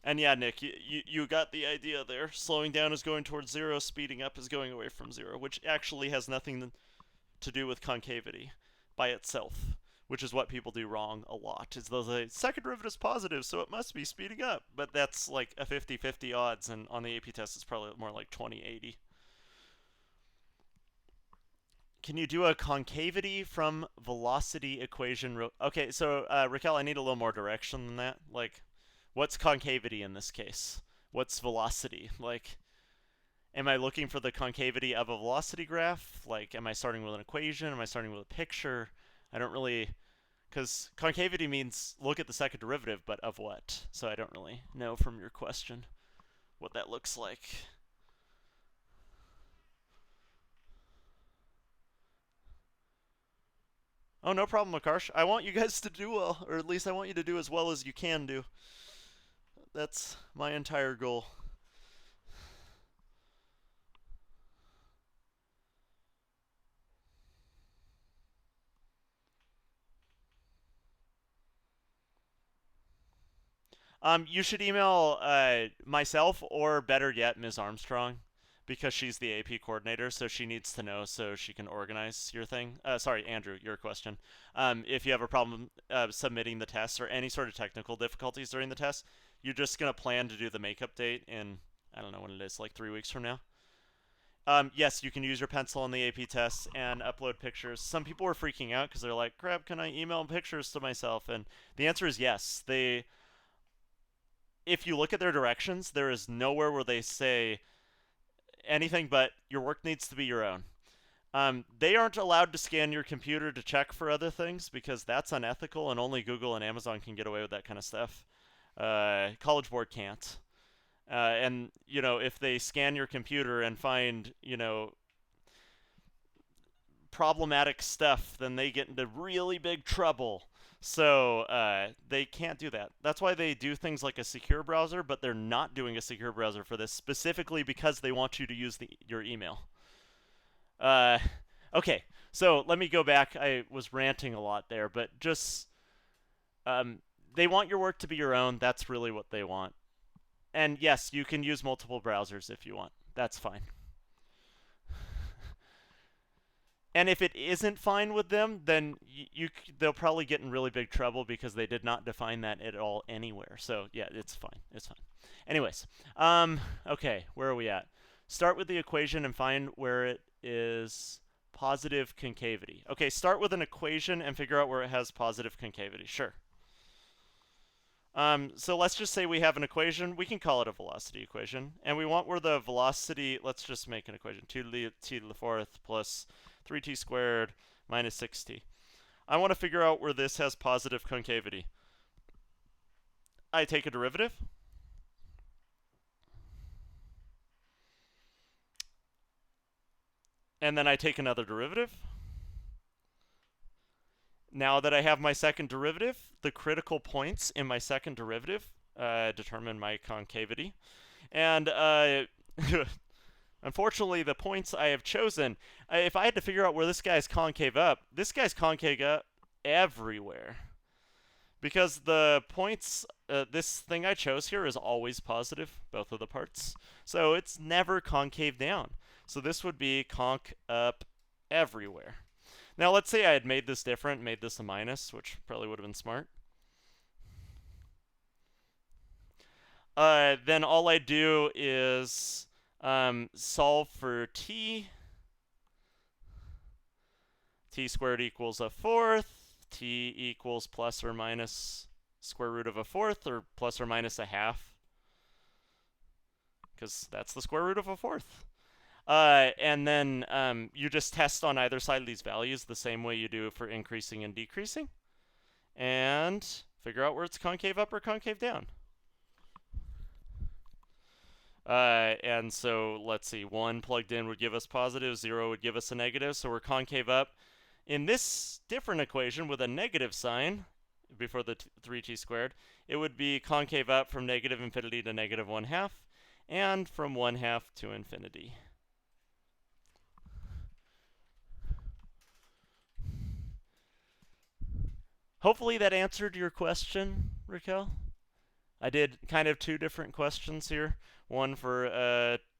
And yeah, Nick, you got the idea there. Slowing down is going towards zero, speeding up is going away from zero, which actually has nothing to do with concavity by itself, which is what people do wrong a lot. Is they'll say, second derivative is positive, so it must be speeding up. But that's like a 50-50 odds, and on the AP test, it's probably more like 20-80. Can you do a concavity from velocity equation? Okay, so Raquel, I need a little more direction than that. Like, what's concavity in this case? What's velocity? Like, am I looking for the concavity of a velocity graph? Like, am I starting with an equation? Am I starting with a picture? I don't really, because concavity means look at the second derivative, but of what? So I don't really know from your question what that looks like. Oh, no problem, Makarsh. I want you guys to do well, or at least I want you to do as well as you can do. That's my entire goal. You should email myself, or better yet, Ms. Armstrong, because she's the AP coordinator, so she needs to know so she can organize your thing. Sorry, Andrew, your question. If you have a problem submitting the test or any sort of technical difficulties during the test, you're just going to plan to do the makeup date in, I don't know when it is, like 3 weeks from now. Yes, you can use your pencil on the AP tests and upload pictures. Some people were freaking out because they're like, crap, can I email pictures to myself? And the answer is yes. If you look at their directions, there is nowhere where they say anything but your work needs to be your own. They aren't allowed to scan your computer to check for other things because that's unethical, and only Google and Amazon can get away with that kind of stuff. College Board can't. And, if they scan your computer and find, problematic stuff, then they get into really big trouble. So they can't do that. That's why they do things like a secure browser, but they're not doing a secure browser for this, specifically because they want you to use your email. Okay, so let me go back. I was ranting a lot there, but just they want your work to be your own. That's really what they want. And yes, you can use multiple browsers if you want. That's fine. And if it isn't fine with them, then they'll probably get in really big trouble because they did not define that at all anywhere. So yeah, it's fine. It's fine. Anyways, okay, where are we at? Start with the equation and find where it is positive concavity. Okay, start with an equation and figure out where it has positive concavity. Sure. So let's just say we have an equation. We can call it a velocity equation. And we want where the velocity, let's just make an equation. 2t to the fourth plus 3t squared minus 6t. I want to figure out where this has positive concavity. I take a derivative. And then I take another derivative. Now that I have my second derivative, the critical points in my second derivative determine my concavity. And unfortunately, the points I have chosen, if I had to figure out where this guy's concave up everywhere. Because the points, this thing I chose here is always positive, both of the parts. So it's never concave down. So this would be conc up everywhere. Now let's say I had made this different, made this a minus, which probably would have been smart. Then all I do is solve for t. T squared equals a fourth. T equals plus or minus square root of a fourth, or plus or minus a half. Because that's the square root of a fourth. And then you just test on either side of these values the same way you do for increasing and decreasing. And figure out where it's concave up or concave down. And so let's see, 1 plugged in would give us positive, 0 would give us a negative, so we're concave up. In this different equation with a negative sign before the 3t squared, it would be concave up from negative infinity to negative 1/2, and from 1/2 to infinity. Hopefully that answered your question, Raquel. I did kind of two different questions here. One for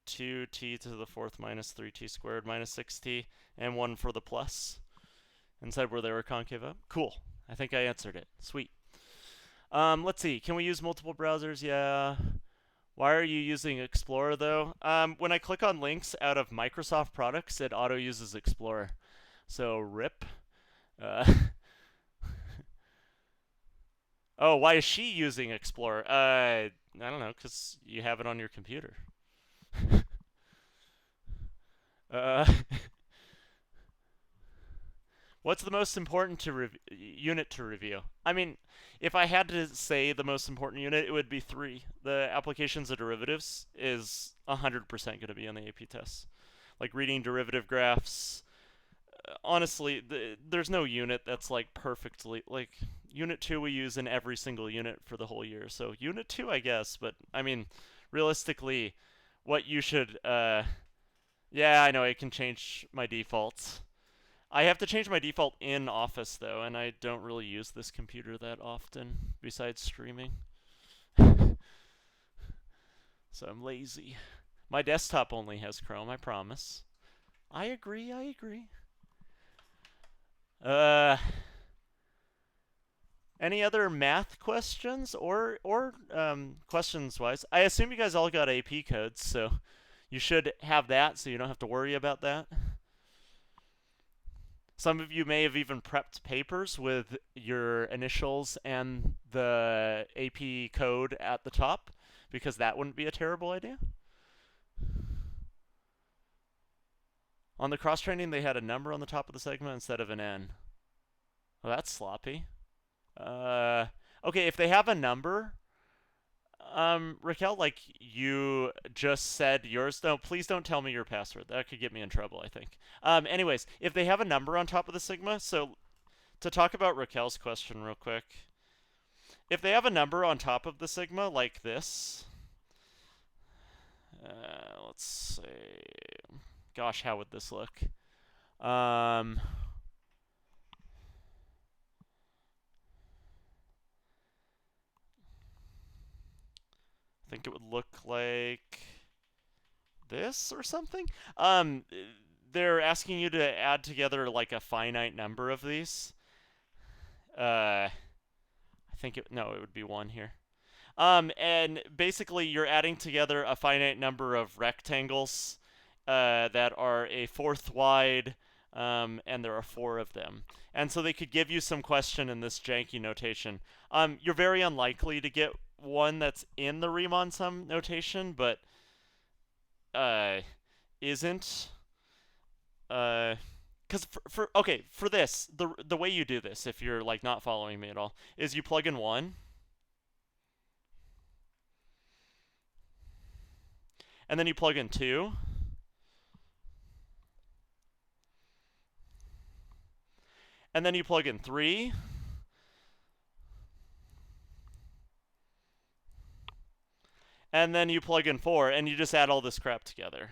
2t to the fourth minus 3t squared minus 6t, and one for the plus. And said where they were concave up. Cool. I think I answered it. Sweet. Let's see. Can we use multiple browsers? Yeah. Why are you using Explorer, though? When I click on links out of Microsoft products, it auto-uses Explorer. So, RIP. Oh, why is she using Explorer? I don't know, because you have it on your computer. What's the most important unit to review? I mean, if I had to say the most important unit, it would be 3. The applications of derivatives is 100% going to be on the AP tests. Like reading derivative graphs. Honestly, there's no unit that's like perfectly, like, unit 2 we use in every single unit for the whole year. So unit 2, I guess, but I mean, realistically, what you should, yeah, I know it can change my defaults. I have to change my default in Office, though, and I don't really use this computer that often, besides streaming. So I'm lazy. My desktop only has Chrome, I promise. I agree, I agree. Any other math questions or questions-wise? I assume you guys all got AP codes, so you should have that, so you don't have to worry about that. Some of you may have even prepped papers with your initials and the AP code at the top, because that wouldn't be a terrible idea. On the cross-training, they had a number on the top of the segment instead of an N. Well, that's sloppy. Okay, if they have a number, Raquel, like you just said yours. No, please don't tell me your password. That could get me in trouble, I think. Anyways, if they have a number on top of the sigma, so to talk about Raquel's question real quick, if they have a number on top of the sigma like this, let's see. Gosh, how would this look? I think it would look like this or something. they're asking you to add together like a finite number of these. I think it would be one here. And basically you're adding together a finite number of rectangles that are a fourth wide, and there are 4 of them. And so they could give you some question in this janky notation. You're very unlikely to get one that's in the Riemann sum notation, but isn't. Because for this, the way you do this, if you're like not following me at all, is you plug in 1, and then you plug in 2, and then you plug in 3, and then you plug in 4, and you just add all this crap together.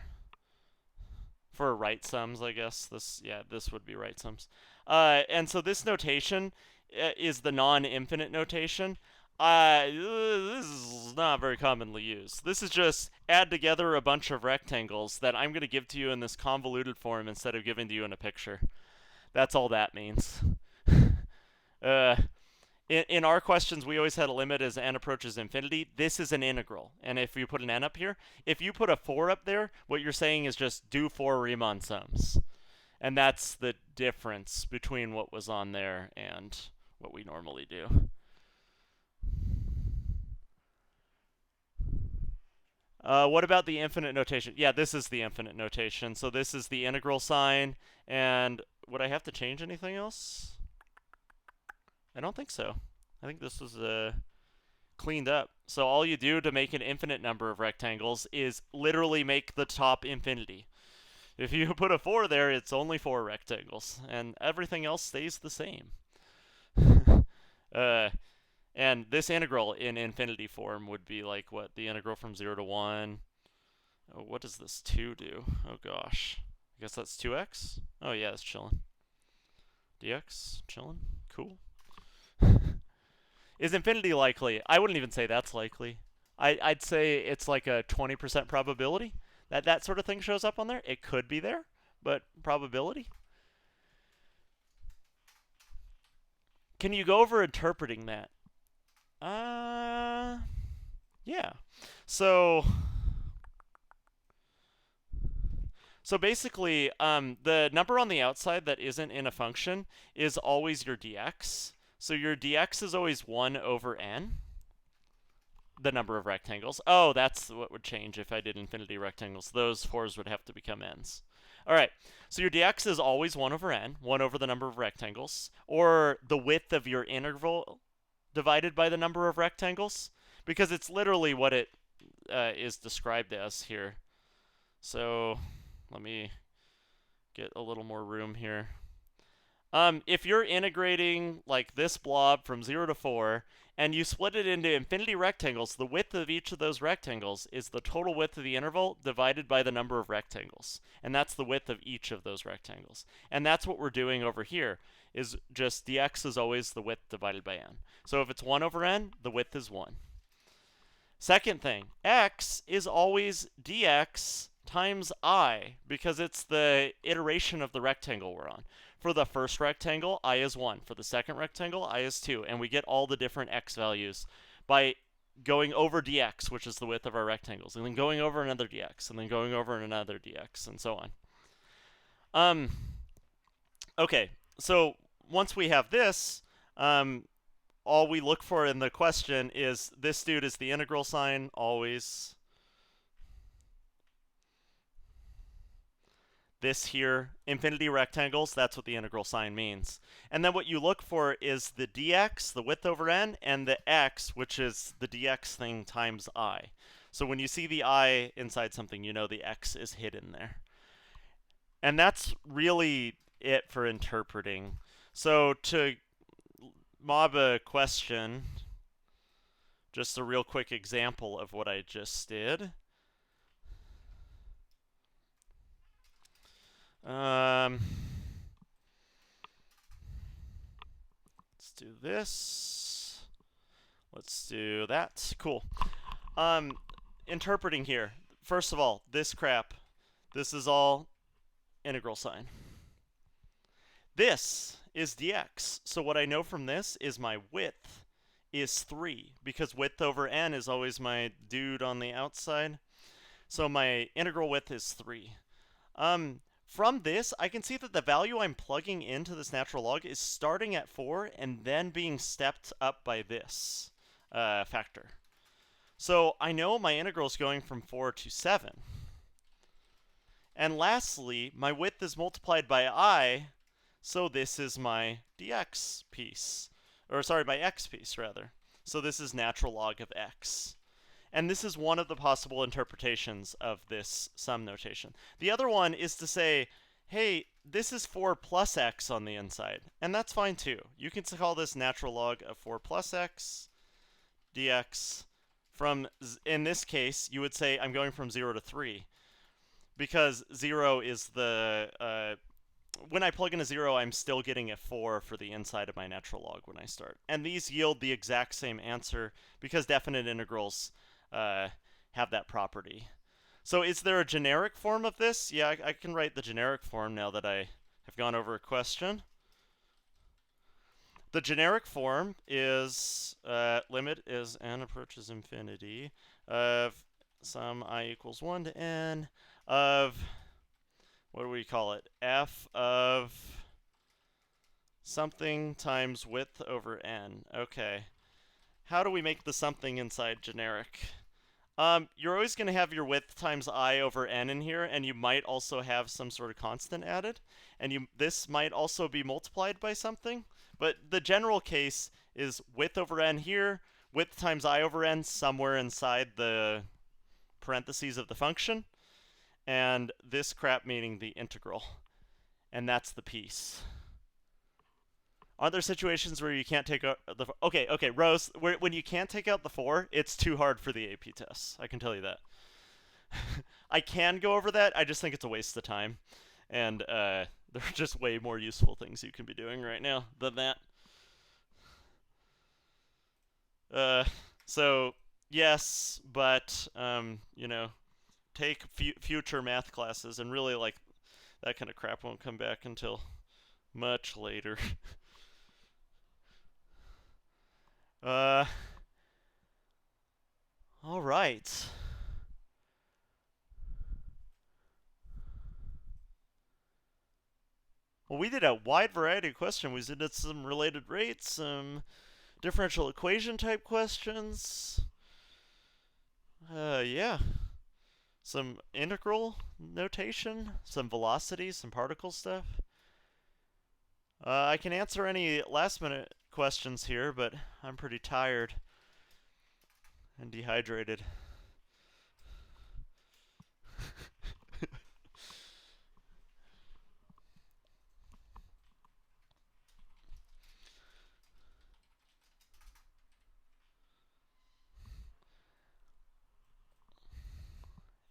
For right sums, I guess. This would be right sums. And so this notation is the non-infinite notation. This is not very commonly used. This is just add together a bunch of rectangles that I'm going to give to you in this convoluted form instead of giving to you in a picture. That's all that means. In our questions, we always had a limit as n approaches infinity. This is an integral. And if you put an n up here, if you put a 4 up there, what you're saying is just do 4 Riemann sums. And that's the difference between what was on there and what we normally do. What about the infinite notation? Yeah, this is the infinite notation. So this is the integral sign. And would I have to change anything else? I don't think so. I think this was cleaned up. So all you do to make an infinite number of rectangles is literally make the top infinity. If you put a 4 there, it's only 4 rectangles, and everything else stays the same. And this integral in infinity form would be like what? The integral from 0 to 1. Oh, what does this 2 do? Oh gosh. I guess that's 2x? Oh yeah, it's chilling. dx, chilling. Cool. Is infinity likely? I wouldn't even say that's likely. I'd say it's like a 20% probability that that sort of thing shows up on there. It could be there, but probability. Can you go over interpreting that? Yeah. So basically, the number on the outside that isn't in a function is always your dx. So your dx is always 1 over n, the number of rectangles. Oh, that's what would change if I did infinity rectangles. Those 4s would have to become n's. All right, so your dx is always 1 over n, 1 over the number of rectangles, or the width of your interval divided by the number of rectangles, because it's literally what it is described as here. So let me get a little more room here. If you're integrating like this blob from 0 to 4, and you split it into infinity rectangles, the width of each of those rectangles is the total width of the interval divided by the number of rectangles. And that's the width of each of those rectangles. And that's what we're doing over here, is just dx is always the width divided by n. So if it's 1 over n, the width is 1. Second thing, x is always dx times I, because it's the iteration of the rectangle we're on. For the first rectangle, I is 1. For the second rectangle, I is 2. And we get all the different x values by going over dx, which is the width of our rectangles, and then going over another dx, and then going over another dx, and so on. Okay, so once we have this, all we look for in the question is this dude is the integral sign, always. This here, infinity rectangles, that's what the integral sign means. And then what you look for is the dx, the width over n, and the x, which is the dx thing times I. So when you see the I inside something, you know the x is hidden there. And that's really it for interpreting. So to mob a question, just a real quick example of what I just did. Let's do this. Let's do that. Cool. Interpreting here. First of all, this crap. This is all integral sign. This is dx. So what I know from this is my width is 3, because width over n is always my dude on the outside. So my integral width is 3. From this, I can see that the value I'm plugging into this natural log is starting at 4 and then being stepped up by this factor. So I know my integral is going from 4 to 7. And lastly, my width is multiplied by I, so this is my dx piece. Or sorry, my x piece, rather. So this is natural log of x. And this is one of the possible interpretations of this sum notation. The other one is to say, hey, this is 4 plus x on the inside. And that's fine too. You can call this natural log of 4 plus x dx. From, in this case, you would say I'm going from 0 to 3. Because 0 is the, when I plug in a 0, I'm still getting a 4 for the inside of my natural log when I start. And these yield the exact same answer because definite integrals have that property. So is there a generic form of this? Yeah, I can write the generic form now that I have gone over a question. The generic form is limit as n approaches infinity of sum I equals 1 to n of, what do we call it? F of something times width over n. Okay. How do we make the something inside generic? You're always going to have your width times I over n in here, and you might also have some sort of constant added. And this might also be multiplied by something. But the general case is width over n here, width times I over n somewhere inside the parentheses of the function, and this crap meaning the integral. And that's the piece. Are there situations where you can't take out the... Okay, Rose, when you can't take out the 4, it's too hard for the AP tests. I can tell you that. I can go over that, I just think it's a waste of time. And there are just way more useful things you can be doing right now than that. So, yes, but, you know, take future math classes, and really, like, that kind of crap won't come back until much later. All right. Well, we did a wide variety of questions. We did some related rates, some differential equation type questions. Yeah. Some integral notation, some velocity, some particle stuff. I can answer any last minute questions here, but I'm pretty tired and dehydrated.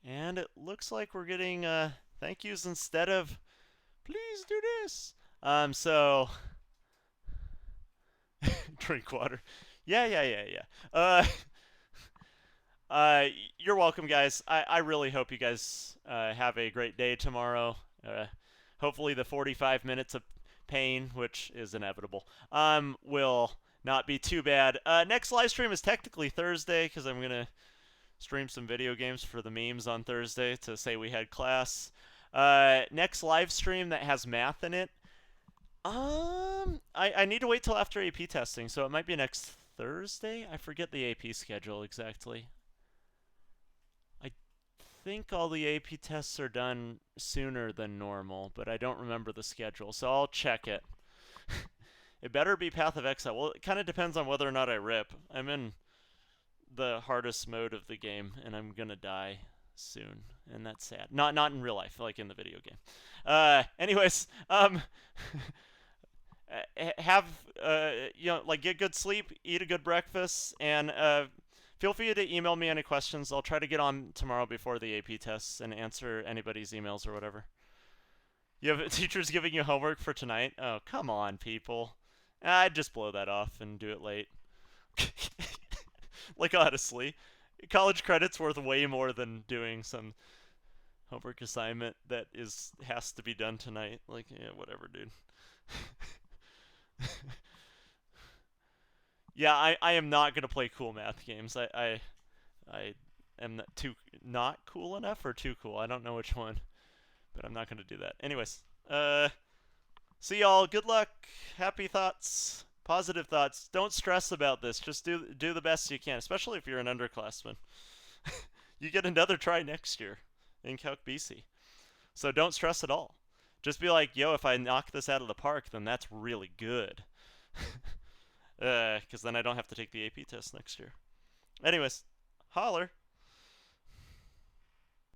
And it looks like we're getting thank yous instead of please do this. So drink water. Yeah. You're welcome, guys. I really hope you guys have a great day tomorrow. Hopefully the 45 minutes of pain, which is inevitable, will not be too bad. Next live stream is technically Thursday, because I'm going to stream some video games for the memes on Thursday to say we had class. Next live stream that has math in it, I need to wait till after AP testing, so it might be next Thursday? I forget the AP schedule exactly. I think all the AP tests are done sooner than normal, but I don't remember the schedule, so I'll check it. It better be Path of Exile. Well, it kind of depends on whether or not I rip. I'm in the hardest mode of the game, and I'm gonna die soon, and that's sad. Not in real life, like in the video game. Anyways, have get good sleep, eat a good breakfast, and feel free to email me any questions. I'll try to get on tomorrow before the AP tests and answer anybody's emails or whatever. You have teachers giving you homework for tonight? Oh, come on, people. I'd just blow that off and do it late. Like, honestly, college credit's worth way more than doing some homework assignment that has to be done tonight. Like, yeah, whatever, dude. Yeah, I am not gonna play cool math games. I am not cool enough or too cool. I don't know which one, but I'm not gonna do that. Anyways, see y'all. Good luck. Happy thoughts. Positive thoughts. Don't stress about this. Just do the best you can, especially if you're an underclassman. You get another try next year in Calc BC. So don't stress at all. Just be like, yo, if I knock this out of the park, then that's really good. Because then I don't have to take the AP test next year. Anyways, holler.